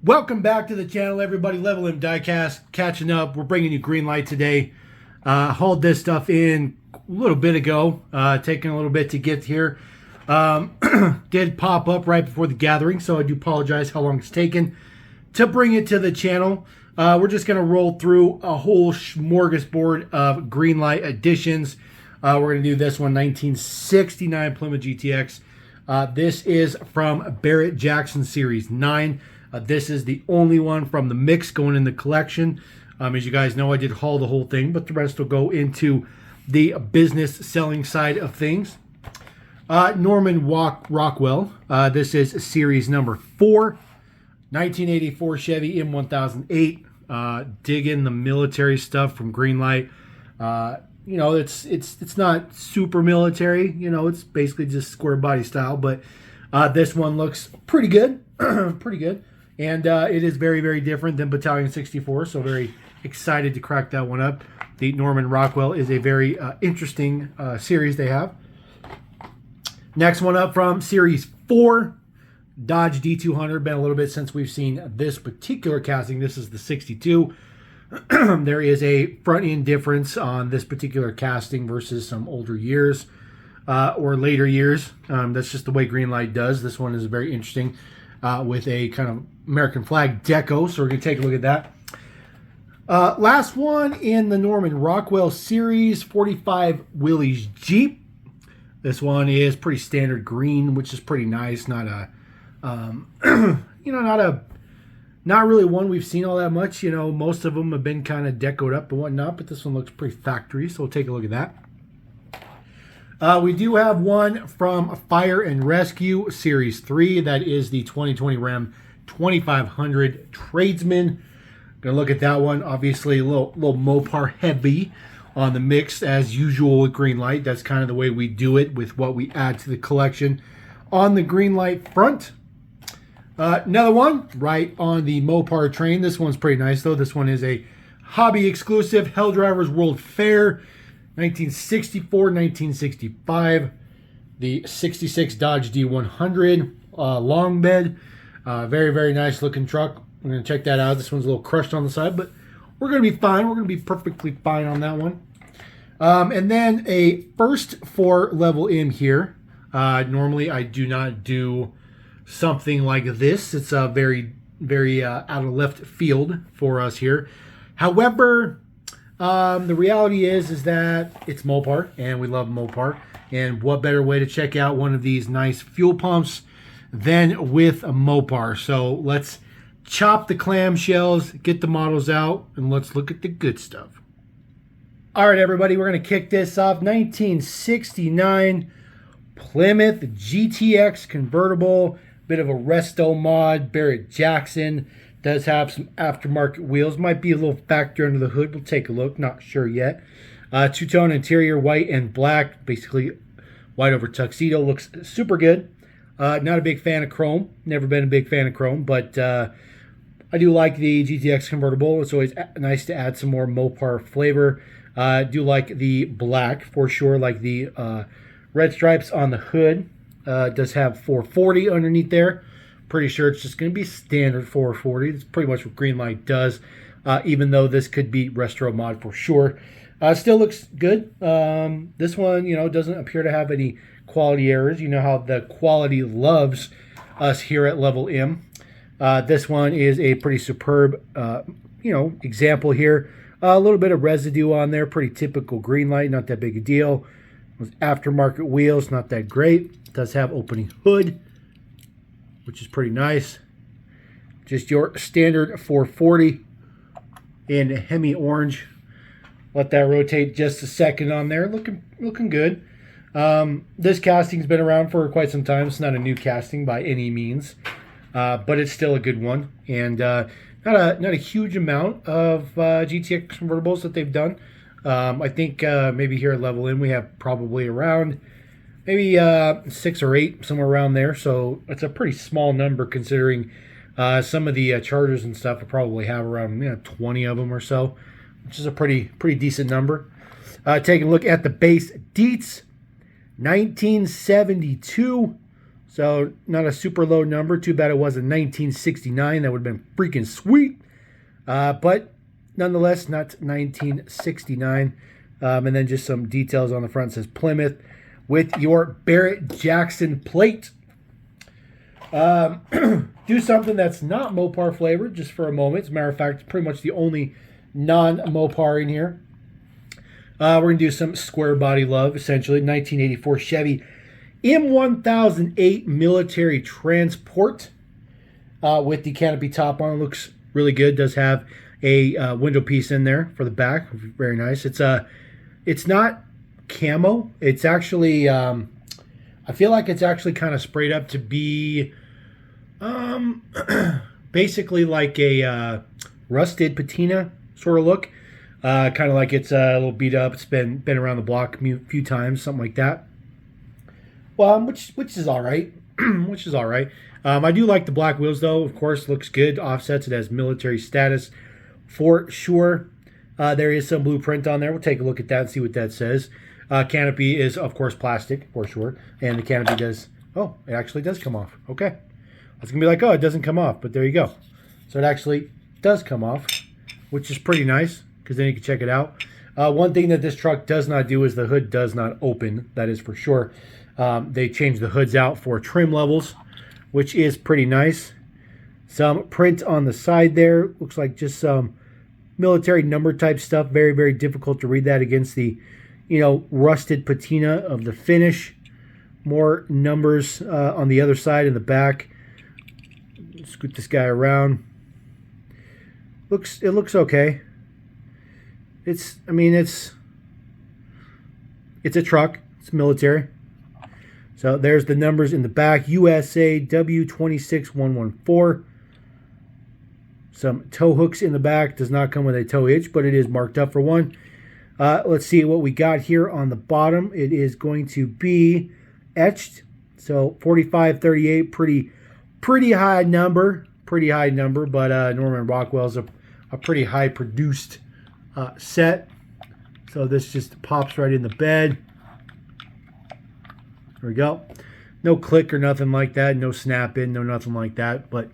Welcome back to the channel, everybody. LevelM Diecast catching up. We're bringing you Greenlight today. Hauled this stuff in a little bit ago, taking a little bit to get here. Did pop up right before the gathering, so I do apologize how long it's taken to bring it to the channel. We're just going to roll through a whole smorgasbord of Greenlight editions. We're going to do this one, 1969 Plymouth GTX. This is from Barret Jackson Series 9. This is the only one from the mix going in the collection. As you guys know, I did haul the whole thing, but the rest will go into the business selling side of things. Norman Rockwell. This is series number 4. 1984 Chevy M1008. Digging the military stuff from Greenlight. You know, it's not super military. You know, it's basically just square body style, but this one looks pretty good. Pretty good. And it is very, very different than Battalion 64, so very excited to crack that one up. The Norman Rockwell is a very interesting series they have. Next one up from Series 4, Dodge D200. Been a little bit since we've seen this particular casting. This is the 62. There is a front-end difference on this particular casting versus some older years or later years. That's just the way Greenlight does. This one is very interesting with a kind of American flag deco, so we're going to take a look at that. Last one in the Norman Rockwell series, 45 Willys Jeep. This one is pretty standard green, which is pretty nice. Not a, you know, not really one we've seen all that much. You know, most of them have been kind of decoed up and whatnot, but this one looks pretty factory, so we'll take a look at that. We do have one from Fire and Rescue Series 3. That is the 2020 Ram 2500 Tradesman. Gonna look at that one. Obviously, a little Mopar heavy on the mix as usual with Greenlight. That's kind of the way we do it with what we add to the collection on the Greenlight front. Another one right on the Mopar train. This one's pretty nice though. This one is a hobby exclusive Hell Drivers World Fair 1964, 1965. The 66 Dodge D100 long bed. Very, very nice looking truck. I'm going to check that out. This one's a little crushed on the side, but we're going to be fine. We're going to be perfectly fine on that one. And then a first for LevelM here. Normally, I do not do something like this. It's a very, very out of left field for us here. However, the reality is that it's Mopar, and we love Mopar. And what better way to check out one of these nice fuel pumps than with a Mopar? So let's chop the clamshells, get the models out, and let's look at the good stuff. All right, everybody, we're going to kick this off. 1969 Plymouth GTX convertible. Bit of a resto mod. Barret Jackson does have some aftermarket wheels. Might be a little factor under the hood. We'll take a look. Not sure yet. Two-tone interior, white and black. Basically white over tuxedo. Looks super good. Not a big fan of chrome. Never been a big fan of chrome, but I do like the GTX convertible. It's always nice to add some more Mopar flavor. I do like the black for sure, like the red stripes on the hood. It does have 440 underneath there. Pretty sure it's just going to be standard 440. It's pretty much what Greenlight does, even though this could be retro mod for sure. Still looks good. This one, you know, doesn't appear to have any quality errors. You know how the quality loves us here at LevelM. This one is a pretty superb, you know, example here. A little bit of residue on there, pretty typical Greenlight, not that big a deal. With aftermarket wheels, not that great. It does have opening hood, which is pretty nice. Just your standard 440 in Hemi orange. Let that rotate just a second on there. Looking good. This casting's been around for quite some time. It's not a new casting by any means, but it's still a good one. And not a huge amount of GTX convertibles that they've done. I think maybe here at LevelM we have probably around maybe 6 or 8, somewhere around there. So it's a pretty small number considering some of the Chargers and stuff will probably have around 20 of them or so, which is a pretty decent number. Taking a look at the base deets, 1972. So not a super low number. Too bad it was in 1969. That would have been freaking sweet. But nonetheless, not 1969. And then just some details on the front. It says Plymouth with your Barret Jackson plate. Do something that's not Mopar flavored just for a moment. As a matter of fact, it's pretty much the only non-Mopar in here. We're going to do some square body love, essentially. 1984 Chevy M1008 military transport with the canopy top on. It looks really good. Does have a window piece in there for the back. Very nice. It's not camo. It's actually, I feel like it's actually kind of sprayed up to be basically like a rusted patina sort of look. Kind of like it's a little beat up. It's been around the block a few times, something like that. Well, which is all right. Which is all right. I do like the black wheels, though. Of course, looks good. Offsets. It has military status for sure. There is some blueprint on there. We'll take a look at that and see what that says. Canopy is, of course, plastic for sure. And the canopy does... Oh, it actually does come off. Okay. I was going to be like, oh, it doesn't come off. But there you go. So it actually does come off, which is pretty nice, because then you can check it out. One thing that this truck does not do is the hood does not open. That is for sure. They changed the hoods out for trim levels, which is pretty nice. Some print on the side there. Looks like just some military number type stuff. Very, very difficult to read that against the, rusted patina of the finish. More numbers on the other side in the back. Scoot this guy around. It looks okay. It's a truck. It's military. So there's the numbers in the back. USA W26114. Some tow hooks in the back. Does not come with a tow hitch, but it is marked up for one. Let's see what we got here on the bottom. It is going to be etched. So 4538, pretty high number. Pretty high number, but Norman Rockwell's a pretty high produced set. So this just pops right in the bed. There we go. No click or nothing like that. No snap in, no nothing like that. But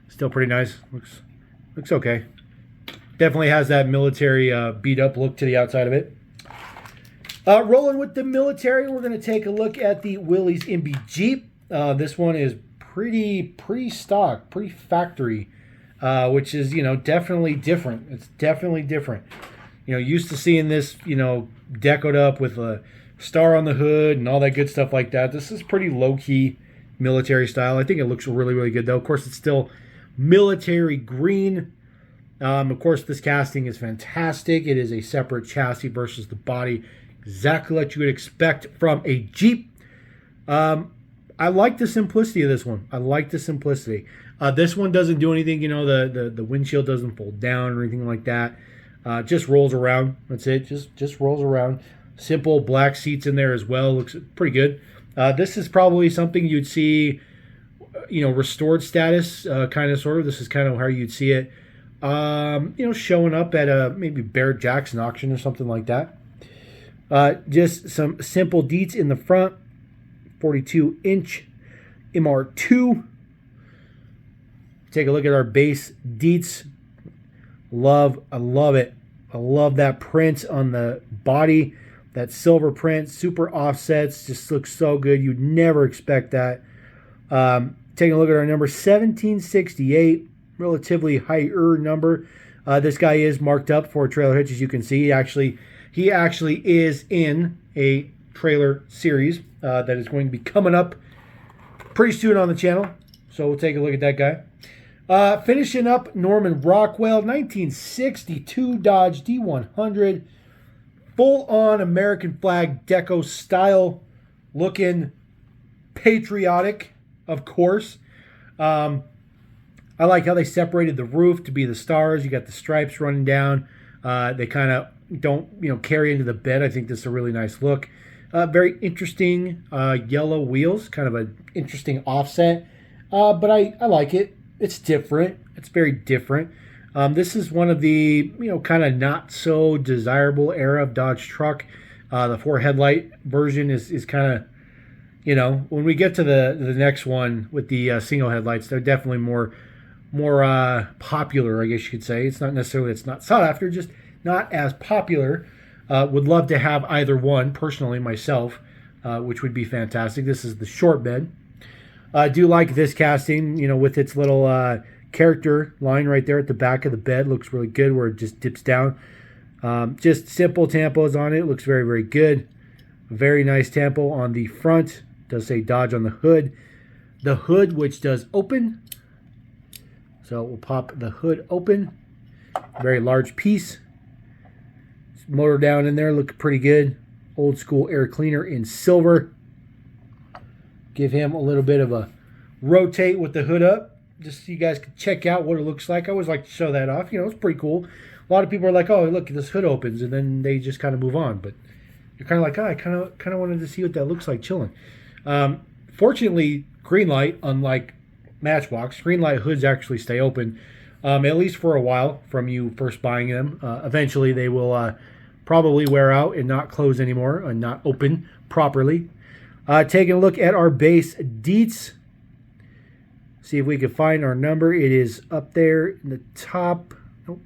still pretty nice. Looks okay. Definitely has that military beat up look to the outside of it. Rolling with the military, we're going to take a look at the Willys Jeep. This one is pretty stock, pretty factory, which is definitely different. It's definitely different. Used to seeing this decoed up with a star on the hood and all that good stuff like that. This is pretty low-key military style. I think it looks really, really good, though. Of course, it's still military green. Of course, this casting is fantastic. It is a separate chassis versus the body. Exactly what you would expect from a Jeep. I like the simplicity of this one. I like the simplicity. This one doesn't do anything. The windshield doesn't fold down or anything like that. Just rolls around. That's it. Just rolls around. Simple black seats in there as well. Looks pretty good. This is probably something you'd see, restored status, kind of sort of. This is kind of how you'd see it, showing up at a maybe Barret Jackson auction or something like that. Just some simple deets in the front. 42-inch MR2. Take a look at our base deets. I love it. I love that print on the body. That silver print, super offsets, just looks so good. You'd never expect that. Taking a look at our number, 1768, relatively higher number. This guy is marked up for a trailer hitch, as you can see. He actually is in a trailer series that is going to be coming up pretty soon on the channel. So we'll take a look at that guy. Finishing up, Norman Rockwell, 1962 Dodge D100. Full-on American flag deco style, looking patriotic, of course. I like how they separated the roof to be the stars. You got the stripes running down. They kind of don't carry into the bed. I think this is a really nice look. Very interesting yellow wheels, kind of an interesting offset. But I like it. It's different. It's very different. This is one of the, kind of not so desirable era of Dodge truck. The 4 headlight version is kind of you know, when we get to the next one with the single headlights, they're definitely more popular, I guess you could say. It's not necessarily it's not sought after, just not as popular. Would love to have either one personally myself, which would be fantastic. This is the short bed. I do like this casting, you know, with its little character line right there at the back of the bed. Looks really good where it just dips down. Just simple tampos on it. Looks very, very good. Very nice tampo on the front. Does say Dodge on the hood. The hood, which does open. So we'll pop the hood open. Very large piece. Motor down in there, look pretty good. Old school air cleaner in silver. Give him a little bit of a rotate with the hood up, just so you guys can check out what it looks like. I always like to show that off. You know, it's pretty cool. A lot of people are like, "Oh, look, this hood opens," and then they just kind of move on. But you're kind of like, "Oh, I kind of wanted to see what that looks like chilling." Fortunately, Greenlight, unlike Matchbox, Greenlight hoods actually stay open, at least for a while from you first buying them. Eventually, they will probably wear out and not close anymore and not open properly. Taking a look at our base deets. See if we can find our number. It is up there in the top. Oh.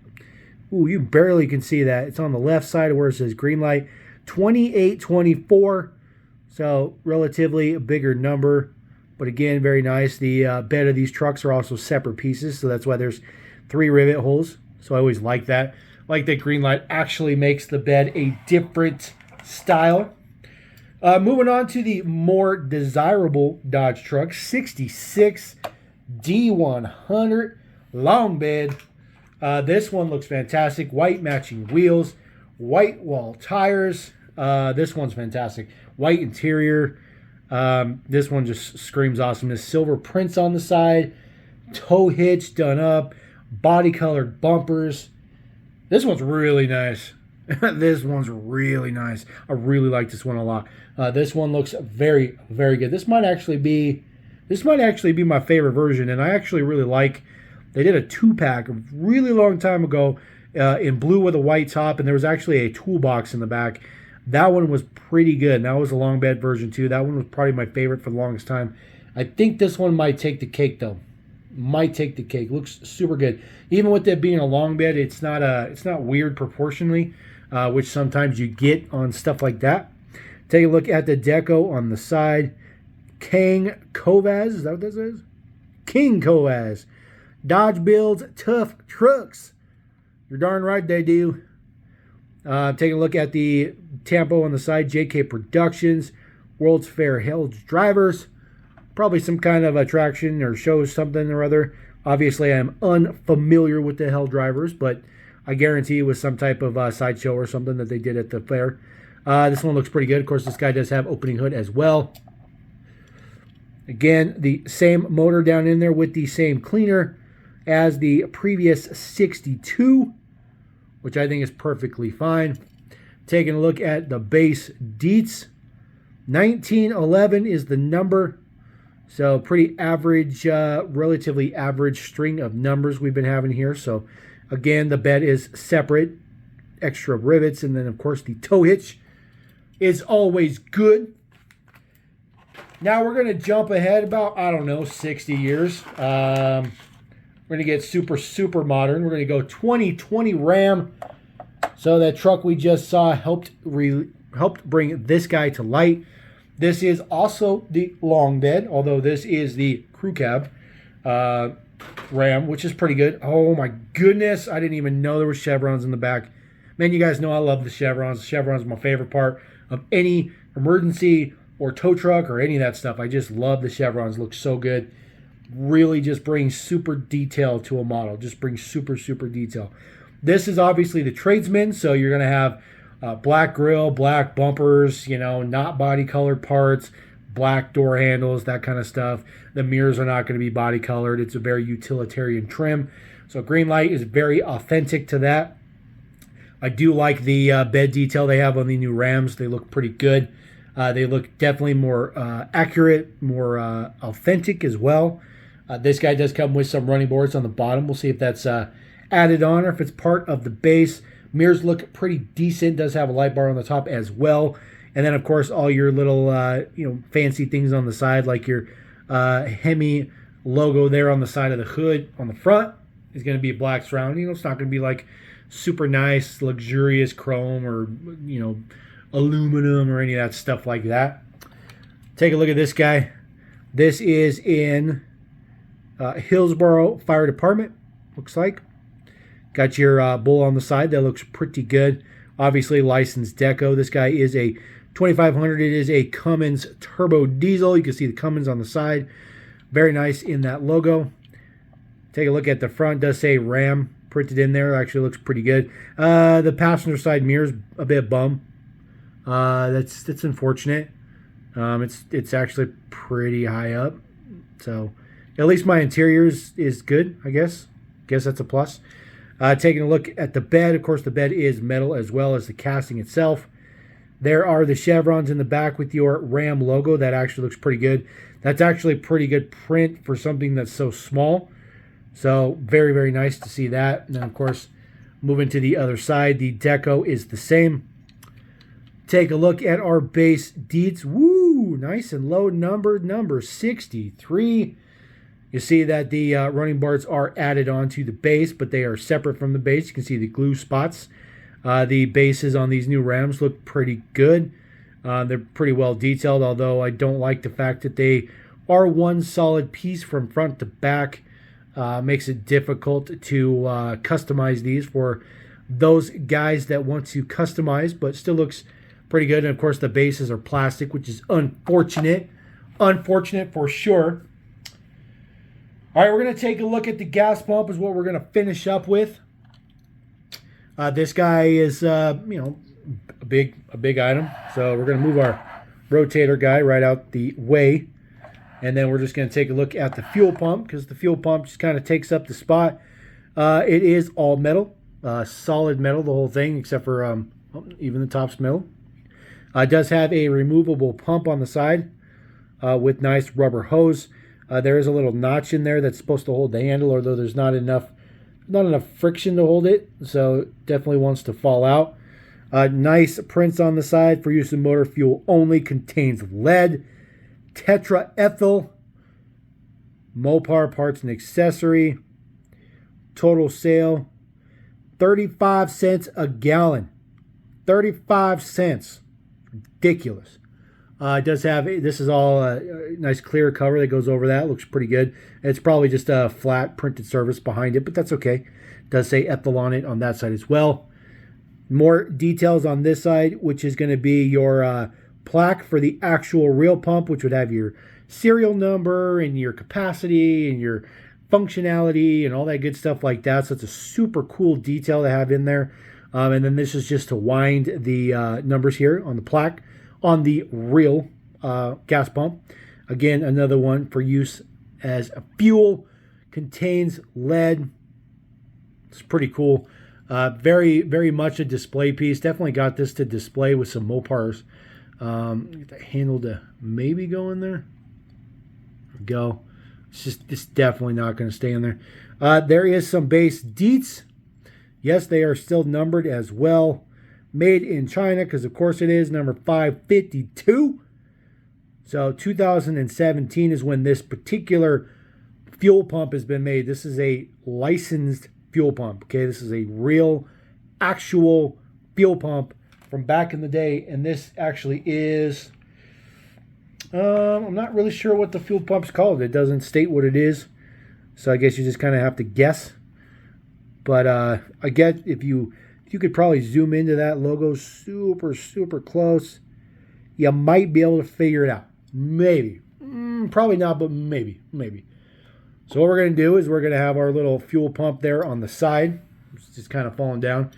Ooh, you barely can see that. It's on the left side where it says Greenlight. 2824. So relatively a bigger number. But again, very nice. The bed of these trucks are also separate pieces. So that's why there's 3 rivet holes. So I always like that. Like that Greenlight actually makes the bed a different style. Moving on to the more desirable Dodge truck, 66 D100 long bed. This one looks fantastic. White matching wheels, white wall tires. This one's fantastic. White interior. This one just screams awesomeness. Silver prints on the side, tow hitch done up, body colored bumpers. This one's really nice. This one's really nice. I really like this one a lot. This one looks very, very good. This might actually be my favorite version, and I actually really like. They did a 2-pack a really long time ago in blue with a white top, and there was actually a toolbox in the back. That one was pretty good. And that was a long bed version too. That one was probably my favorite for the longest time. I think this one might take the cake though. Might take the cake. Looks super good. Even with it being a long bed, it's not weird proportionally, which sometimes you get on stuff like that. Take a look at the deco on the side. King Kovaz, is that what this is? King Kovaz. Dodge builds tough trucks. You're darn right they do. Take a look at the tampo on the side. JK Productions. World's Fair Held Drivers. Probably some kind of attraction or shows something or other. Obviously, I am unfamiliar with the Hell Drivers, but I guarantee it was some type of sideshow or something that they did at the fair. This one looks pretty good. Of course, this guy does have opening hood as well. Again, the same motor down in there with the same cleaner as the previous 62, which I think is perfectly fine. Taking a look at the base deets. 1911 is the number. So pretty average, relatively average string of numbers we've been having here. So again, the bed is separate, extra rivets, and then of course the tow hitch is always good. Now we're going to jump ahead about, I don't know, 60 years. We're going to get super, super modern. We're going to go 2020 Ram. So that truck we just saw helped bring this guy to light. This is also the long bed, although this is the crew cab Ram, which is pretty good. Oh my goodness, I didn't even know there were chevrons in the back. Man, you guys know I love the chevrons. The chevrons are my favorite part of any emergency or tow truck or any of that stuff. I just love the chevrons. Look so good. Really just brings super detail to a model. Just brings super, super detail. This is obviously the Tradesman, so you're going to have black grille, black bumpers, you know, not body colored parts, black door handles, that kind of stuff. The mirrors are not going to be body colored. It's a very utilitarian trim. So Greenlight is very authentic to that. I do like the bed detail they have on the new Rams. They look pretty good. They look definitely more accurate, more authentic as well. This guy does come with some running boards on the bottom. We'll see if that's added on or if it's part of the base. Mirrors look pretty decent. Does have a light bar on the top as well. And then, of course, all your little, fancy things on the side, like your Hemi logo there on the side of the hood on the front is going to be a black surround. It's not going to be like super nice, luxurious chrome or, aluminum or any of that stuff like that. Take a look at this guy. This is in Hillsborough Fire Department, looks like. Got your bull on the side. That looks pretty good. Obviously, licensed deco. This guy is a 2500. It is a Cummins turbo diesel. You can see the Cummins on the side. Very nice in that logo. Take a look at the front. It does say Ram printed in there. Actually looks pretty good. The passenger side mirror's a bit bum. That's unfortunate. It's actually pretty high up. So at least my interior is good, I guess. Guess that's a plus. Taking a look at the bed. Of course, the bed is metal as well as the casting itself. There are the chevrons in the back with your Ram logo. That actually looks pretty good. That's actually pretty good print for something that's so small. So very, very nice to see that. And then, of course, moving to the other side, the deco is the same. Take a look at our base deets. Woo! Nice and low numbered, number 63. You see that the running bars are added onto the base, but they are separate from the base. You can see the glue spots. The bases on these new Rams look pretty good. They're pretty well detailed, although I don't like the fact that they are one solid piece from front to back. Makes it difficult to customize these for those guys that want to customize, but still looks pretty good. And of course, the bases are plastic, which is unfortunate. Unfortunate for sure. All right, we're going to take a look at the gas pump is what we're going to finish up with. This guy is, a big item. So we're going to move our rotator guy right out the way. And then we're just going to take a look at the fuel pump because the fuel pump just kind of takes up the spot. It is all metal, solid metal, the whole thing, except for even the top's metal. It does have a removable pump on the side with nice rubber hose. There is a little notch in there that's supposed to hold the handle, although there's not enough friction to hold it, so it definitely wants to fall out. Nice prints on the side for use in motor fuel only. Contains lead, tetraethyl, Mopar parts and accessory. Total sale, 35 cents a gallon. 35 cents. Ridiculous. It does have, this is all a nice clear cover that goes over that. Looks pretty good. It's probably just a flat printed service behind it, but that's okay. It does say ethyl on it on that side as well. More details on this side, which is going to be your plaque for the actual real pump, which would have your serial number and your capacity and your functionality and all that good stuff like that. So it's a super cool detail to have in there. And then this is just to wind the numbers here on the plaque on the real gas pump. Again, another one for use as a fuel. Contains lead. It's pretty cool. Very, very much a display piece. Definitely got this to display with some Mopars. Get the handle to maybe go in there. There we go. It's definitely not going to stay in there. There is some base deets. Yes, they are still numbered as well. Made in China, because of course it is, number 552. So 2017 is when this particular fuel pump has been made. This is a licensed fuel pump. Okay, this is a real, actual fuel pump from back in the day. And this actually is, I'm not really sure what the fuel pump's called. It doesn't state what it is. So I guess you just kind of have to guess. But I get if you could probably zoom into that logo super, super close, you might be able to figure it out. Maybe. Probably not, but maybe. So what we're going to do is we're going to have our little fuel pump there on the side. It's just kind of falling down.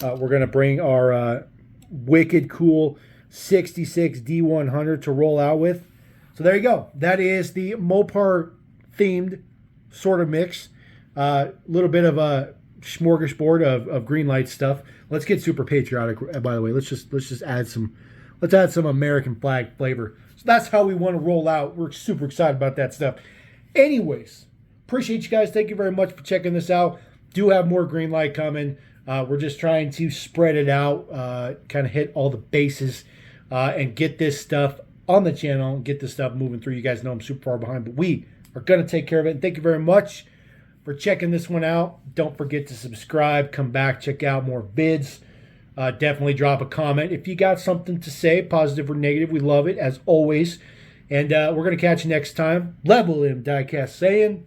We're going to bring our wicked cool 66 D100 to roll out with. So there you go. That is the Mopar themed sort of mix. A little bit of a smorgasbord of Greenlight stuff. Let's get super patriotic. By the way, let's just add some American flag flavor. So that's how we want to roll out. We're super excited about that stuff. Anyways, appreciate you guys. Thank you very much for checking this out. Do have more Greenlight coming. We're just trying to spread it out, kind of hit all the bases. and get this stuff on the channel, get this stuff moving through. You guys know I'm super far behind, but we are going to take care of it. And thank you very much for checking this one out. Don't forget to subscribe, come back, check out more vids. Definitely drop a comment if you got something to say, positive or negative. We love it, as always. And we're going to catch you next time. LevelM Diecast saying...